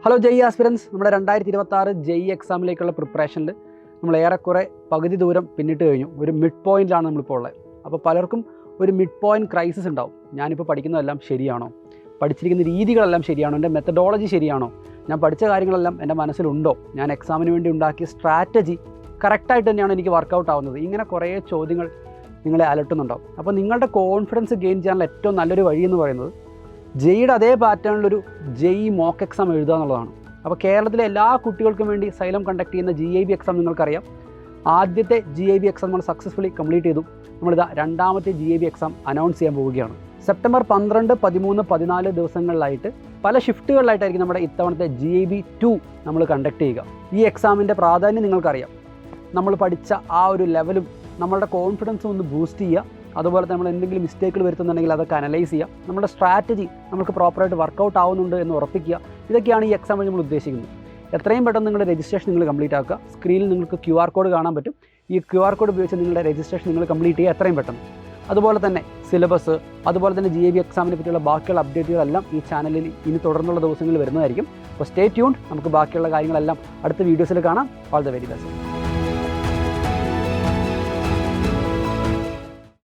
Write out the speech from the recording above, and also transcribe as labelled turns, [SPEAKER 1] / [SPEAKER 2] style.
[SPEAKER 1] Hello JEE aspirants, നമ്മുടെ 2026 JEE എക്സാമിലേക്കുള്ള പ്രിപ്പറേഷനിൽ നമ്മൾ ഏറെക്കുറെ പകുതി ദൂരം പിന്നിട്ട് കഴിഞ്ഞു. ഒരു മിഡ് പോയിൻ്റിലാണ് നമ്മളിപ്പോൾ ഉള്ളത്. അപ്പോൾ പലർക്കും ഒരു മിഡ് പോയിൻറ്റ് ക്രൈസിസ് ഉണ്ടാവും. ഞാനിപ്പോൾ പഠിക്കുന്നതെല്ലാം ശരിയാണോ, പഠിച്ചിരിക്കുന്ന രീതികളെല്ലാം ശരിയാണോ, എൻ്റെ മെത്തഡോളജി ശരിയാണോ, ഞാൻ പഠിച്ച കാര്യങ്ങളെല്ലാം എൻ്റെ മനസ്സിലുണ്ടോ, ഞാൻ എക്സാമിന് വേണ്ടി ഉണ്ടാക്കിയ സ്ട്രാറ്റജി കറക്റ്റായിട്ട് തന്നെയാണ് എനിക്ക് വർക്കൗട്ട് ആവുന്നത്, ഇങ്ങനെ കുറേ ചോദ്യങ്ങൾ നിങ്ങളെ അലട്ടുന്നുണ്ടാവും. അപ്പോൾ നിങ്ങളുടെ കോൺഫിഡൻസ് ഗെയിൻ ചെയ്യാനുള്ള ഏറ്റവും നല്ലൊരു വഴി എന്ന് പറയുന്നത് ജെഇയുടെ അതേ പാറ്റേണിലൊരു ജെഇ മോക്ക് എക്സാം എഴുതുക എന്നുള്ളതാണ്. അപ്പോൾ കേരളത്തിലെ എല്ലാ കുട്ടികൾക്കും വേണ്ടി സൈലം കണ്ടക്ട് ചെയ്യുന്ന GIB എക്സാം നിങ്ങൾക്കറിയാം. ആദ്യത്തെ GIB എക്സാം നമ്മൾ സക്സസ്ഫുള്ളി കംപ്ലീറ്റ് ചെയ്തു. നമ്മളിതാ രണ്ടാമത്തെ GIB എക്സാം അനൗൺസ് ചെയ്യാൻ പോവുകയാണ്. സെപ്റ്റംബർ 12, 13, 14 ദിവസങ്ങളിലായിട്ട് പല ഷിഫ്റ്റുകളിലായിട്ടായിരിക്കും നമ്മുടെ ഇത്തവണത്തെ GIB 2 നമ്മൾ കണ്ടക്ട് ചെയ്യുക. ഈ എക്സാമിൻ്റെ പ്രാധാന്യം നിങ്ങൾക്കറിയാം. നമ്മൾ പഠിച്ച ആ ഒരു ലെവലും നമ്മളുടെ കോൺഫിഡൻസും ഒന്ന് ബൂസ്റ്റ് ചെയ്യുക. അതുപോലെ നമ്മൾ എന്തെങ്കിലും മിസ്റ്റേക്കുകൾ വരുത്തുന്നുണ്ടെങ്കിൽ അതൊക്കെ അനലൈസ് ചെയ്യുക. നമ്മുടെ സ്ട്രാറ്റജി നമുക്ക് പ്രോപ്പറായിട്ട് വർക്കൗട്ട് ആവുന്നുണ്ട് എന്ന് ഉറപ്പിക്കുക. ഇതൊക്കെയാണ് ഈ എക്സാം വഴി നമ്മൾ ഉദ്ദേശിക്കുന്നത്. എത്രയും പെട്ടെന്ന് നിങ്ങളുടെ രജിസ്ട്രേഷൻ നിങ്ങൾ കംപ്ലീറ്റ് ആക്കുക. സ്ക്രീനിൽ നിങ്ങൾക്ക് QR കോഡ് കാണാൻ പറ്റും. ഈ QR കോഡ് ഉപയോഗിച്ച് നിങ്ങളുടെ രജിസ്ട്രേഷൻ നിങ്ങൾ കംപ്ലീറ്റ് ചെയ്യുക എത്രയും പെട്ടെന്ന്. അതുപോലെ തന്നെ സിലബസ്, അതുപോലെ തന്നെ GIB എക്സാമിനെ പറ്റിയുള്ള ബാക്കിയുള്ള അപ്ഡേറ്റുകളെല്ലാം ഈ ചാനലിൽ ഇനി തുടർന്നുള്ള ദിവസങ്ങളിൽ വരുന്നതായിരിക്കും. അപ്പോൾ സ്റ്റേ ട്യൂൺഡ്. നമുക്ക് ബാക്കിയുള്ള കാര്യങ്ങളെല്ലാം അടുത്ത വീഡിയോസിൽ കാണാം. All the very best.